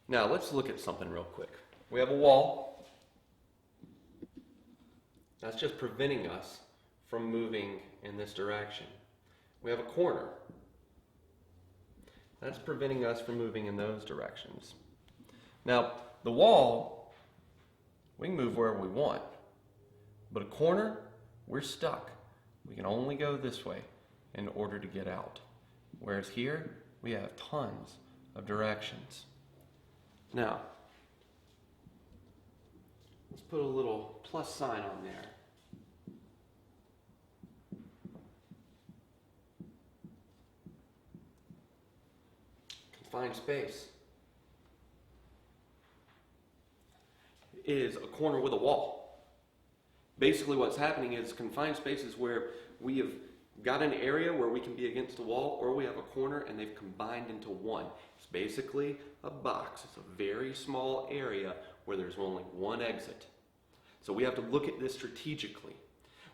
Now let's look at something real quick. We have a wall. That's just preventing us from moving in this direction. We have a corner. That's preventing us from moving in those directions. Now, the wall, we can move wherever we want. But a corner, we're stuck. We can only go this way in order to get out. Whereas here, we have tons of directions. Now, let's put a little plus sign on there. Confined space is a corner with a wall. Basically what's happening is confined space is where we have got an area where we can be against a wall, or we have a corner and they've combined into one. It's basically a box. It's a very small area where there's only one exit. So we have to look at this strategically.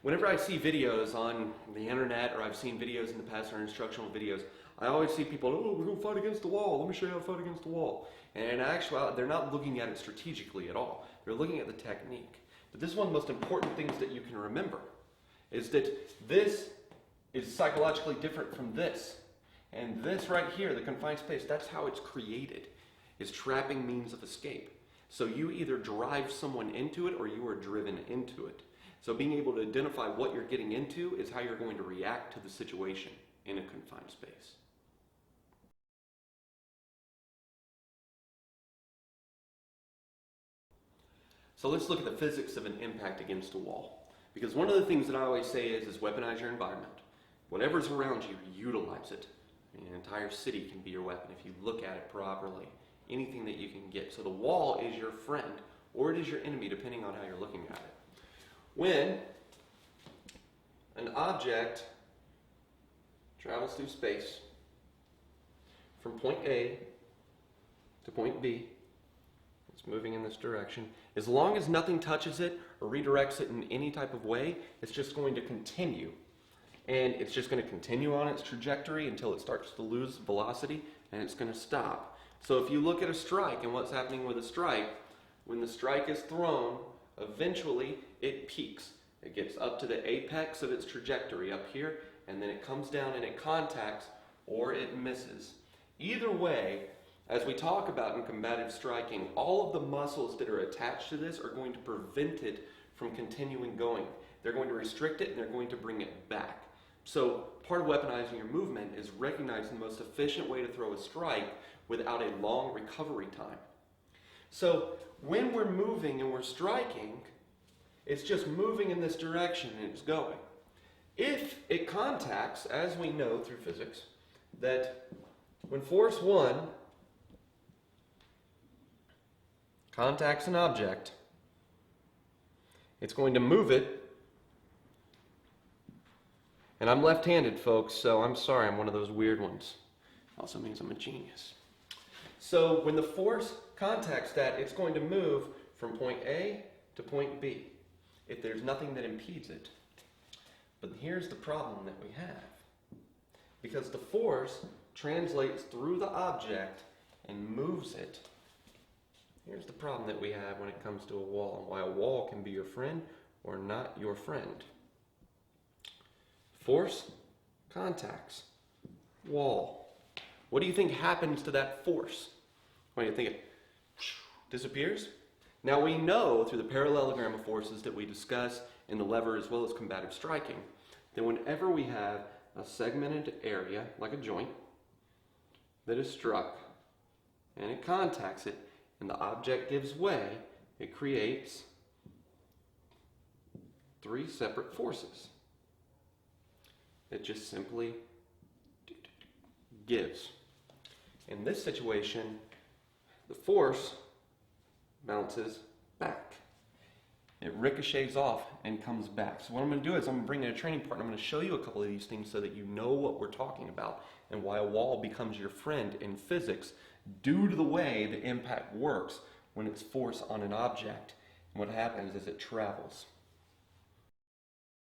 Whenever I see videos on the internet, or I've seen videos in the past or instructional videos, I always see people, oh, we're going to fight against the wall. Let me show you how to fight against the wall. And in actuality, they're not looking at it strategically at all. They're looking at the technique. But this is one of the most important things that you can remember, is that this is psychologically different from this. And this right here, the confined space, that's how it's created, is trapping means of escape. So you either drive someone into it or you are driven into it. So being able to identify what you're getting into is how you're going to react to the situation in a confined space. So let's look at the physics of an impact against a wall. Because one of the things that I always say is weaponize your environment. Whatever's around you, utilize it. An entire city can be your weapon if you look at it properly. Anything that you can get. So the wall is your friend, or it is your enemy, depending on how you're looking at it. When an object travels through space from point A to point B, it's moving in this direction. As long as nothing touches it or redirects it in any type of way, it's just going to continue. And it's just going to continue on its trajectory until it starts to lose velocity, and it's going to stop. So if you look at a strike and what's happening with a strike, when the strike is thrown, eventually it peaks. It gets up to the apex of its trajectory up here, and then it comes down and it contacts, or it misses. Either way, as we talk about in combative striking, all of the muscles that are attached to this are going to prevent it from continuing going. They're going to restrict it and they're going to bring it back. So part of weaponizing your movement is recognizing the most efficient way to throw a strike without a long recovery time. So when we're moving and we're striking, it's just moving in this direction and it's going. If it contacts, as we know through physics, that when force 1 contacts an object, it's going to move it. And I'm left-handed, folks, so I'm sorry, I'm one of those weird ones. Also means I'm a genius. So when the force contacts that, it's going to move from point A to point B if there's nothing that impedes it. But here's the problem that we have. Because the force translates through the object and moves it. Here's the problem that we have when it comes to a wall, and why a wall can be your friend or not your friend. Force contacts wall. What do you think happens to that force? What do you think? It disappears? Now we know through the parallelogram of forces that we discuss in the lever as well as combative striking, that whenever we have a segmented area, like a joint, that is struck, and it contacts it, and the object gives way, it creates 3 separate forces. It just simply gives. In this situation, the force bounces back. It ricochets off and comes back. So what I'm going to do is I'm going to bring in a training partner. I'm going to show you a couple of these things so that you know what we're talking about and why a wall becomes your friend in physics due to the way the impact works when it's force on an object. And what happens is it travels.